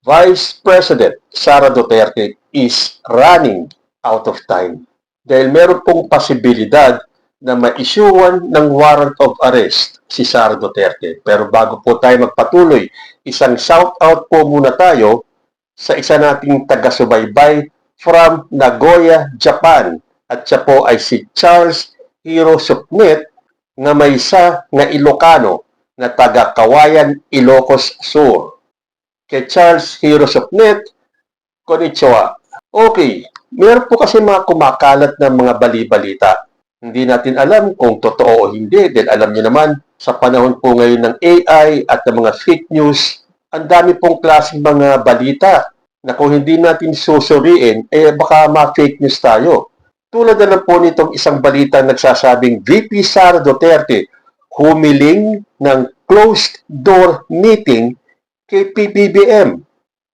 Vice President Sara Duterte is running out of time dahil meron pong posibilidad na ma-issuean ng warrant of arrest si Sara Duterte. Pero bago po tayo magpatuloy, isang shout-out po muna tayo sa isa nating taga-subaybay from Nagoya, Japan. At siya po ay si Charles Hiro Supnet nga may isa nga Ilocano na taga-Kawayan, Ilocos Sur. Kay Charles Hiro Supnet, konnichiwa. Okay, meron po kasi mga kumakalat na mga bali-balita. Hindi natin alam kung totoo o hindi dahil alam niyo naman sa panahon po ngayon ng AI at ng mga fake news, ang dami pong klaseng mga balita na kung hindi natin susuriin, baka ma-fake news tayo. Tulad na lang po nitong isang balita nagsasabing VP Sara Duterte humiling ng closed-door meeting kay PBBM.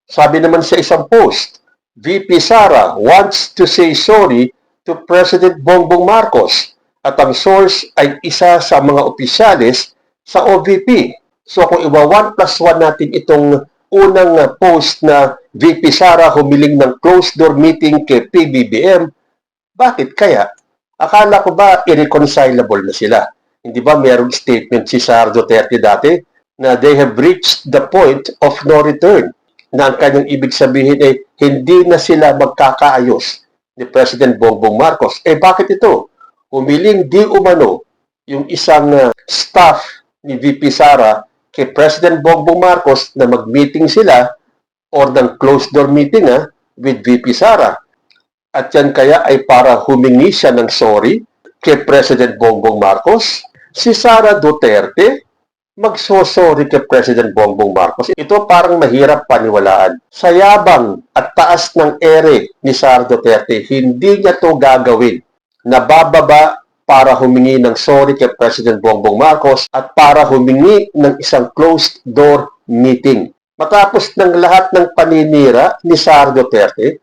Sabi naman sa isang post, VP Sara wants to say sorry to President Bongbong Marcos at ang source ay isa sa mga opisyalis sa OVP. So kung iwa 1+1 natin itong unang post na VP Sara humiling ng closed-door meeting kay PBBM, bakit kaya? Akala ko ba irreconcilable na sila? Hindi ba mayroong statement si Sara Duterte dati na they have reached the point of no return? Na ang kanyang ibig sabihin ay hindi na sila magkakaayos ni President Bongbong Marcos. Bakit ito? Humiling di umano yung isang staff ni VP Sara kay President Bongbong Marcos na mag-meeting sila or ng closed-door meeting with VP Sara. At yan kaya ay para humingi siya ng sorry kay President Bongbong Marcos. Si Sara Duterte magsosorry kay President Bongbong Marcos. Ito parang mahirap paniwalaan. Sa yabang at taas ng ere ni Sara Duterte, hindi niya to gagawin. Nabababa para humingi ng sorry kay President Bongbong Marcos at para humingi ng isang closed-door meeting. Matapos ng lahat ng paninira ni Sara Duterte,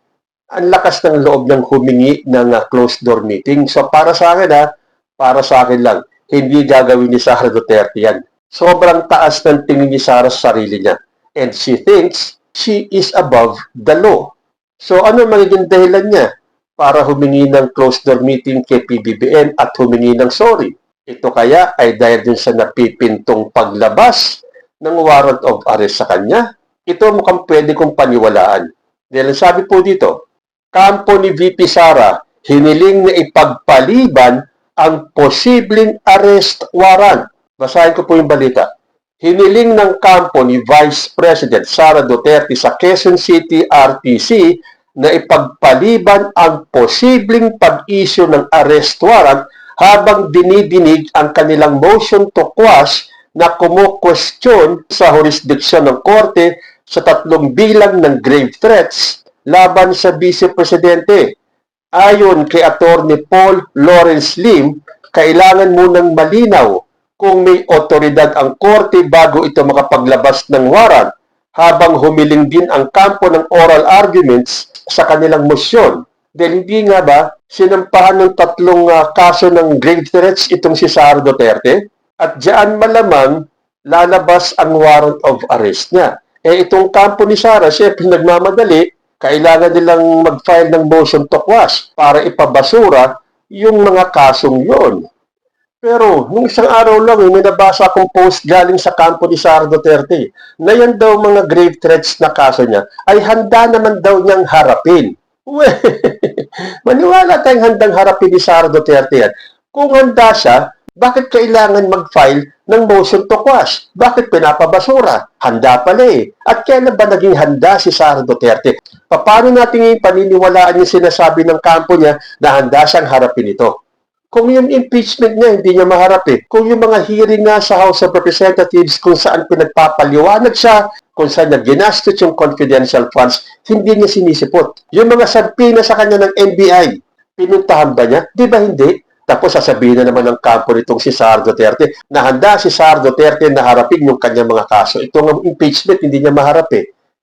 ang lakas ng loob ng humingi ng closed-door meeting. So para sa akin lang, hindi gagawin ni Sara Duterte yan. Sobrang taas ng tingin ni Sara sa sarili niya. And she thinks she is above the law. So ano magiging dahilan niya para humingi ng closed-door meeting kay PBBM at humingi ng sorry? Ito kaya ay dahil din sa napipintong paglabas ng warrant of arrest sa kanya? Ito mukhang pwede kong paniwalaan. Dahil sabi po dito, kampo ni VP Sara, hiniling na ipagpaliban ang posibleng arrest warrant. Basahin ko po yung balita. Hiniling ng kampo ni Vice President Sara Duterte sa Quezon City RTC na ipagpaliban ang posibleng pag-issue ng arrest warrant habang dinidinig ang kanilang motion to quash na kumu-question sa jurisdiksyon ng korte sa 3 bilang ng grave threats laban sa Vice Presidente. Ayon kay Attorney Paul Lawrence Lim, kailangan munang malinaw kung may otoridad ang korte bago ito makapaglabas ng warrant habang humiling din ang kampo ng oral arguments sa kanilang motion. Dahil hindi nga ba sinampahan ng 3 kaso ng grave threats itong si Sara Duterte? At diyan malamang lalabas ang warrant of arrest niya. Itong kampo ni Sara, syempre nagmamadali, kailangan nilang mag-file ng motion to quash para ipabasura yung mga kasong yon. Pero, nung isang araw lang, may nabasa akong post galing sa kampo ni Sara Duterte na yan daw mga grave threats na kaso niya ay handa naman daw niyang harapin. Maniwala tayong handang harapin ni Sara Duterte yan. Kung handa siya, bakit kailangan mag-file ng motion to quash? Bakit pinapabasura? Handa pala At kailan ba naging handa si Sara Duterte? Paano natin paniniwalaan yung sinasabi ng kampo niya na handa siyang harapin ito? Kung yung impeachment niya, hindi niya maharap Kung yung mga hearing nga sa House of Representatives kung saan pinagpapaliwanag siya, kung saan niya ginastos yung confidential funds, hindi niya sinisipot. Yung mga sabpina sa kanya ng NBI, pinuntahan ba niya? Di ba hindi? Tapos sasabihin na naman ng kampo nitong si Sara Duterte na handa si Sara Duterte na harapin yung kanyang mga kaso. Itong impeachment, hindi niya maharap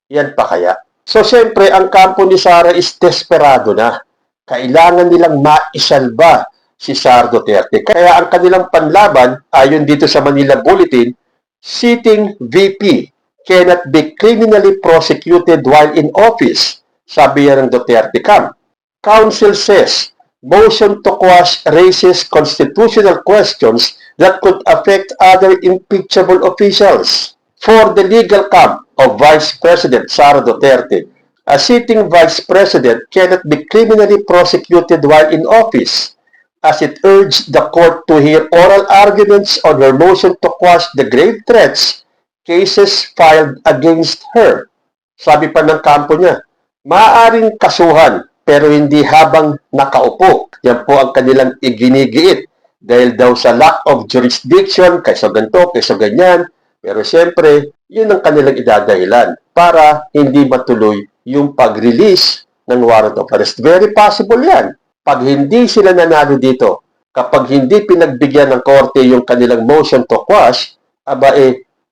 Yan pa kaya? So, siyempre, ang kampo ni Sara is desperado na. Kailangan nilang maisalba si Sara Duterte. Kaya ang kanilang panlaban, ayon dito sa Manila Bulletin, sitting VP cannot be criminally prosecuted while in office, sabi yan ng Duterte camp. Counsel says, motion to quash raises constitutional questions that could affect other impeachable officials. For the legal camp of Vice President Sara Duterte, a sitting Vice President cannot be criminally prosecuted while in office, as it urged the court to hear oral arguments on her motion to quash the grave threats cases filed against her. Sabi pa ng kampo niya, maaaring kasuhan pero hindi habang nakaupo. Yan po ang kanilang iginigiit dahil daw sa lack of jurisdiction, kaysa ganito, kaysa ganyan. Pero siyempre, yun ang kanilang idadahilan para hindi matuloy yung pag-release ng warrant of arrest. Very possible yan. Pag hindi sila nanalo dito, kapag hindi pinagbigyan ng korte yung kanilang motion to quash,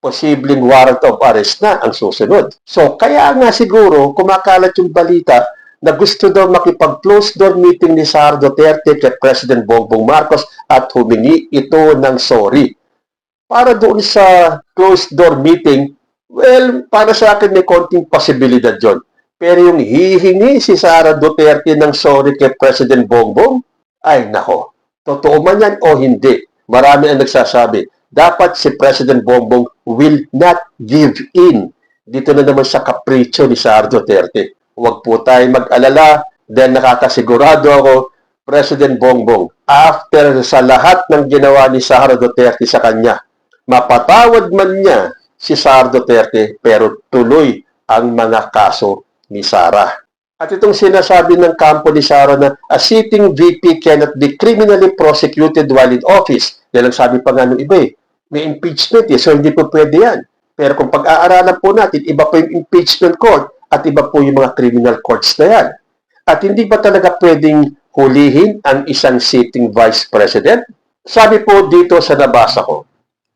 posibleng warrant of arrest na ang susunod. So, kaya nga siguro, kumakalat yung balita na gusto daw makipag-close door meeting ni Sara Duterte kay President Bongbong Marcos at humingi ito ng sorry. Para doon sa closed door meeting, well, para sa akin may konting posibilidad yon. Pero yung hihingi si Sara Duterte ng sorry kay President Bongbong, ay nako, totoo man yan o hindi. Marami ang nagsasabi, dapat si President Bongbong will not give in. Dito na naman sa kapritsyo ni Sara Duterte. Huwag po tayo mag-alala dahil nakakasigurado ako, President Bongbong, after sa lahat ng ginawa ni Sara Duterte sa kanya, mapatawad man niya si Sara Duterte pero tuloy ang mga kaso ni Sara. At itong sinasabi ng kampo ni Sara na a sitting VP cannot be criminally prosecuted while in office. Dahil ang sabi pa nga ng iba may impeachment so hindi po pwede yan. Pero kung pag-aaralan po natin, iba po yung impeachment court at iba po yung mga criminal courts na yan. At hindi ba talaga pwedeng hulihin ang isang sitting vice president? Sabi po dito sa nabasa ko,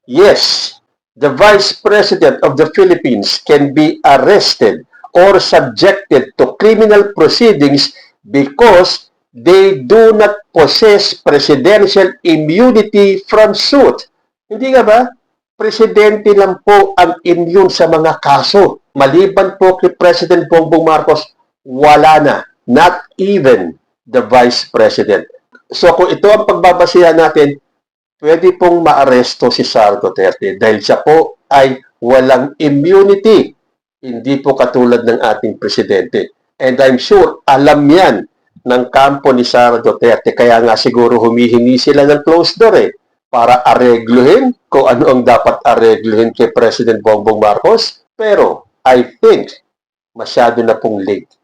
yes, the vice president of the Philippines can be arrested or subjected to criminal proceedings because they do not possess presidential immunity from suit. Hindi nga ba? Presidente lang po ang immune sa mga kaso. Maliban po kay President Bongbong Marcos, wala na. Not even the Vice President. So kung ito ang pagbabasihan natin, pwede pong maaresto si Sara Duterte dahil siya po ay walang immunity. Hindi po katulad ng ating presidente. And I'm sure alam yan ng kampo ni Sara Duterte. Kaya nga siguro humihingi sila ng closed door para aregluhin kung ano ang dapat aregluhin kay President Bongbong Marcos. Pero I think masyado na pong late.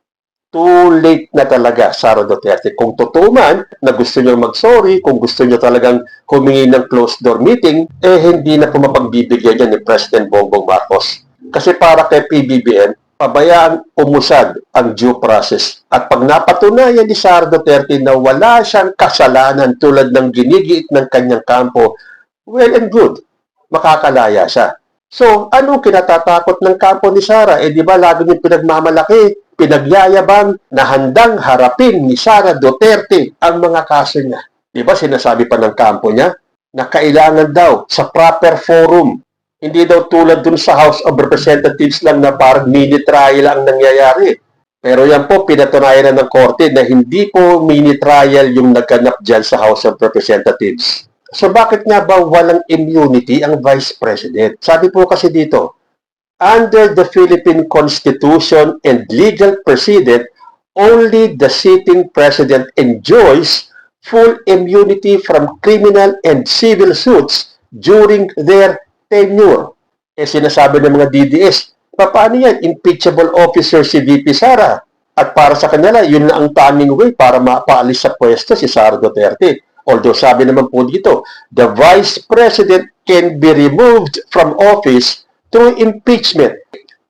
Too late na talaga, Sara Duterte. Kung totoo man na gusto nyo mag-sorry, kung gusto nyo talagang humingi ng closed door meeting, hindi na po mapagbibigyan yan ni President Bongbong Marcos. Kasi para kay PBBM, pabayaan umusad ang due process. At pag napatunayan ni Sara Duterte na wala siyang kasalanan tulad ng ginigiit ng kanyang kampo, well and good, makakalaya siya. So, anong kinatatakot ng kampo ni Sara? Di ba lagi niyong pinagmamalaki, pinagyayabang na handang harapin ni Sara Duterte ang mga kaso niya. Di ba sinasabi pa ng kampo niya na kailangan daw sa proper forum. Hindi daw tulad dun sa House of Representatives lang na parang mini trial ang nangyayari. Pero yan po, pinatunayan na ng korte na hindi po mini trial yung nagganap dyan sa House of Representatives. So bakit nga ba walang immunity ang Vice President? Sabi po kasi dito, under the Philippine Constitution and legal precedent, only the sitting President enjoys full immunity from criminal and civil suits during their tenure. Sinasabi ng mga DDS, paano yan? Impeachable officer si VP Sara. At para sa kanila, yun na ang taming way para mapaalis sa pwesto si Sara Duterte. Although sabi naman po dito, the Vice President can be removed from office through impeachment.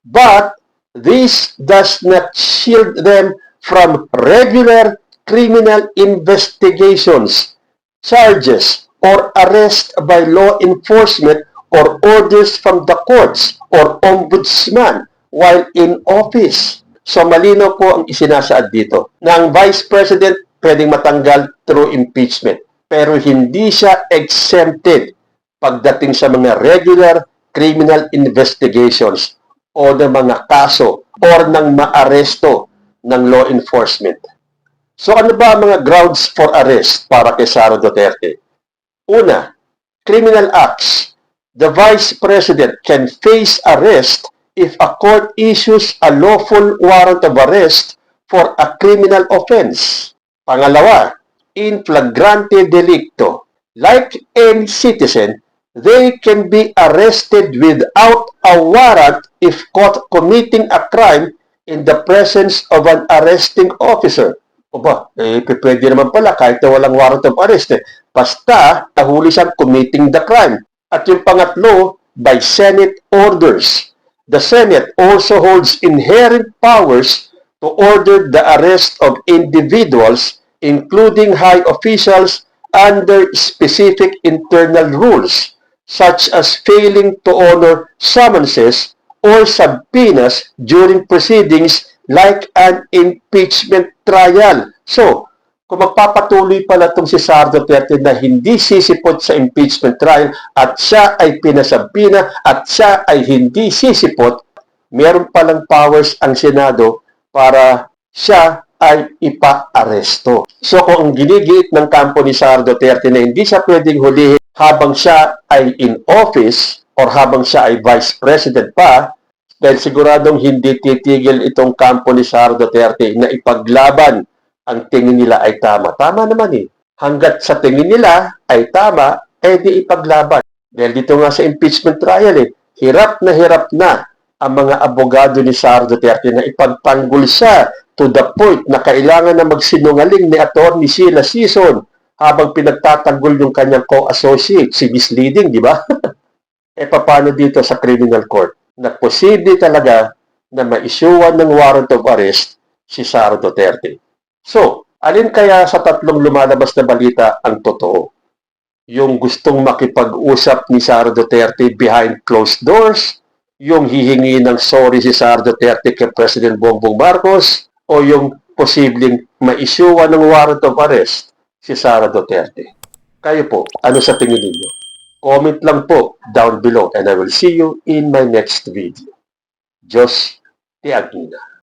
But this does not shield them from regular criminal investigations, charges, or arrest by law enforcement or orders from the courts or ombudsman while in office. So malino po ang isinasaad dito na ang Vice President pwedeng matanggal through impeachment pero hindi siya exempted pagdating sa mga regular criminal investigations o ng mga kaso or ng maaresto ng law enforcement. So ano ba ang mga grounds for arrest para kay Sara Duterte? Una, criminal acts. The Vice President can face arrest if a court issues a lawful warrant of arrest for a criminal offense. Pangalawa, in flagrante delicto. Like any citizen, they can be arrested without a warrant if caught committing a crime in the presence of an arresting officer. O ba, pwede naman pala kahit na walang warrant of arrest eh. Basta nahuli siyang committing the crime. At yung pangatlo, by Senate orders. The Senate also holds inherent powers to order the arrest of individuals, including high officials, under specific internal rules, such as failing to honor summonses or subpoenas during proceedings like an impeachment trial. So, kung magpapatuloy pala itong si Sara Duterte na hindi sisipot sa impeachment trial at siya ay pinasabpina at siya ay hindi sisipot, meron palang powers ang Senado para siya ay ipa-aresto. So kung ang ginigiit ng kampo ni Sara Duterte na hindi siya pwedeng hulihin habang siya ay in office or habang siya ay vice president pa, dahil siguradong hindi titigil itong kampo ni Sara Duterte na ipaglaban ang tingin nila ay tama. Tama naman eh. Hanggat sa tingin nila ay tama, di ipaglaban. Dahil dito nga sa impeachment trial hirap na ang mga abogado ni Sara Duterte na ipagtanggol siya to the point na kailangan na magsinungaling ni Atty. Sheila Sison habang pinagtatanggol yung kanyang co-associate, si misleading, di ba? Paano dito sa criminal court? Na posible talaga na ma-issuean ng warrant of arrest si Sara Duterte. So, alin kaya sa tatlong lumalabas na balita ang totoo? Yung gustong makipag-usap ni Sara Duterte behind closed doors, yung hihingi ng sorry si Sara Duterte kay President Bongbong Marcos, o yung posibleng ma-issuean ng warrant of arrest si Sara Duterte? Kayo po, ano sa tingin ninyo? Comment lang po down below and I will see you in my next video. Diyos te Aguina.